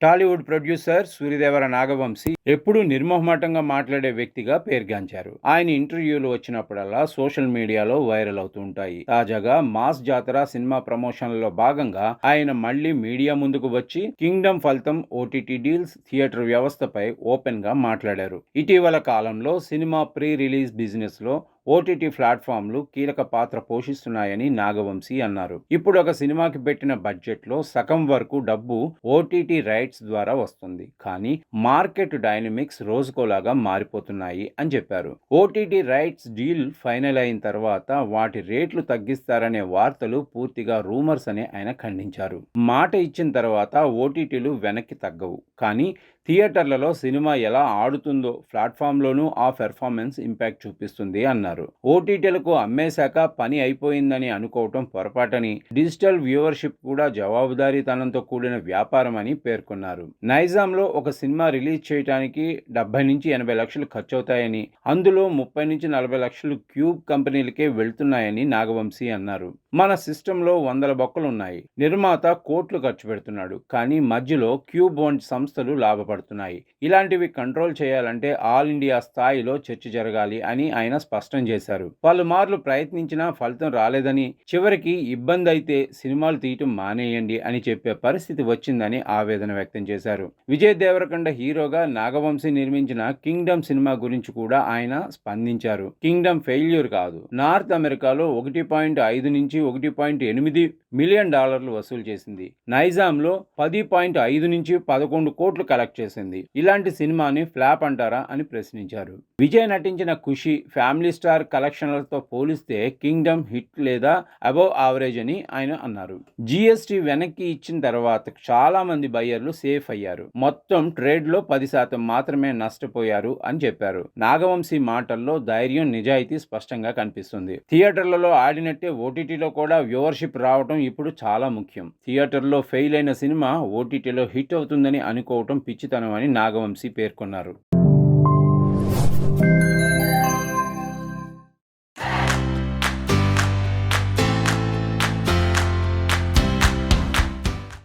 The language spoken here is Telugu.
టాలీవుడ్ ప్రొడ్యూసర్ సూర్యదేవర నాగవంశీ ఎప్పుడూ నిర్మోహమాటంగా మాట్లాడే వ్యక్తిగా పేరుగాంచారు. ఆయన ఇంటర్వ్యూలు వచ్చినప్పుడల్లా సోషల్ మీడియాలో వైరల్ అవుతూ ఉంటాయి. తాజాగా మాస్ జాతర సినిమా ప్రమోషన్లలో భాగంగా ఆయన మళ్లీ మీడియా ముందుకు వచ్చి కింగ్డమ్ ఫలితం, ఓటీటీ డీల్స్, థియేటర్ వ్యవస్థపై ఓపెన్ గా మాట్లాడారు. ఇటీవల కాలంలో సినిమా ప్రీ రిలీజ్ బిజినెస్ లో ఓటీటీ ప్లాట్ఫామ్లు కీలక పాత్ర పోషిస్తున్నాయని నాగవంశీ అన్నారు. ఇప్పుడు ఒక సినిమాకి పెట్టిన బడ్జెట్లో సగం వరకు డబ్బు ఓటీటీ రైట్స్ ద్వారా వస్తుంది. కానీ మార్కెట్ డైనమిక్స్ రోజుకోలాగా మారిపోతున్నాయి అని చెప్పారు. ఓటీటీ రైట్స్ డీల్ ఫైనల్ అయిన తర్వాత వాటి రేట్లు తగ్గిస్తారనే వార్తలు పూర్తిగా రూమర్స్ అని ఆయన ఖండించారు. మాట ఇచ్చిన తర్వాత ఓటీటీలు వెనక్కి తగ్గవు, కానీ థియేటర్లలో సినిమా ఎలా ఆడుతుందో ప్లాట్ఫామ్లోనూ ఆ పెర్ఫార్మెన్స్ ఇంపాక్ట్ చూపిస్తుంది అన్నారు. ఓటీటీలకు అమ్మేశాక పని అయిపోయిందని అనుకోవటం పొరపాటని, డిజిటల్ వ్యూవర్షిప్ కూడా జవాబుదారీతనంతో కూడిన వ్యాపారం అని పేర్కొన్నారు. నైజాంలో ఒక సినిమా రిలీజ్ చేయడానికి 70 నుంచి 80 లక్షలు ఖర్చవుతాయని, అందులో 30 నుంచి 40 లక్షలు క్యూబ్ కంపెనీలకే వెళ్తున్నాయని నాగవంశీ అన్నారు. మన సిస్టంలో వందల బొక్కలున్నాయి. నిర్మాత కోట్లు ఖర్చు పెడుతున్నాడు, కానీ మధ్యలో క్యూబ్ వంటి సంస్థలు లాభపడుతున్నాయి. ఇలాంటివి కంట్రోల్ చేయాలంటే ఆల్ ఇండియా స్థాయిలో చర్చ జరగాలి అని ఆయన స్పష్టం చేశారు. పలుమార్లు ప్రయత్నించినా ఫలితం రాలేదని, చివరికి ఇబ్బంది అయితే సినిమాలు తీయటం మానేయండి అని చెప్పే పరిస్థితి వచ్చిందని ఆవేదన వ్యక్తం చేశారు. విజయ్ దేవరకొండ హీరోగా నాగవంశీ నిర్మించిన కింగ్డమ్ సినిమా గురించి కూడా ఆయన స్పందించారు. కింగ్డమ్ ఫెయిల్యూర్ కాదు. నార్త్ అమెరికాలో 1.5 నుంచి 1.8 మిలియన్ డాలర్లు వసూలు చేసింది. నైజాంలో 10.5 నుంచి 11 కోట్లు కలెక్ట్ చేసింది. ఇలాంటి సినిమాని ఫ్లాప్ అంటారా అని ప్రశ్నించారు. విజయ్ నటించిన ఖుషి ఫ్యామిలీ స్టార్ కలెక్షన్లతో పోలిస్తే కింగ్డమ్ హిట్ లేదా అబవ్ యావరేజ్ అని ఆయన అన్నారు. జీఎస్టీ వెనక్కి ఇచ్చిన తర్వాత చాలా మంది బయ్యర్లు సేఫ్ అయ్యారు. మొత్తం ట్రేడ్లో 10% మాత్రమే నష్టపోయారు అని చెప్పారు. నాగవంశీ మాటల్లో ధైర్యం, నిజాయితీ స్పష్టంగా కనిపిస్తుంది. థియేటర్లలో ఆడినట్టే ఓటీటీలో కూడా వ్యూవర్షిప్ రావడం ఇప్పుడు చాలా ముఖ్యం. థియేటర్లో ఫెయిల్ అయిన సినిమా ఓటీటీలో హిట్ అవుతుందని అనుకోవటం పిచ్చితనం అని నాగవంశీ పేర్కొన్నారు.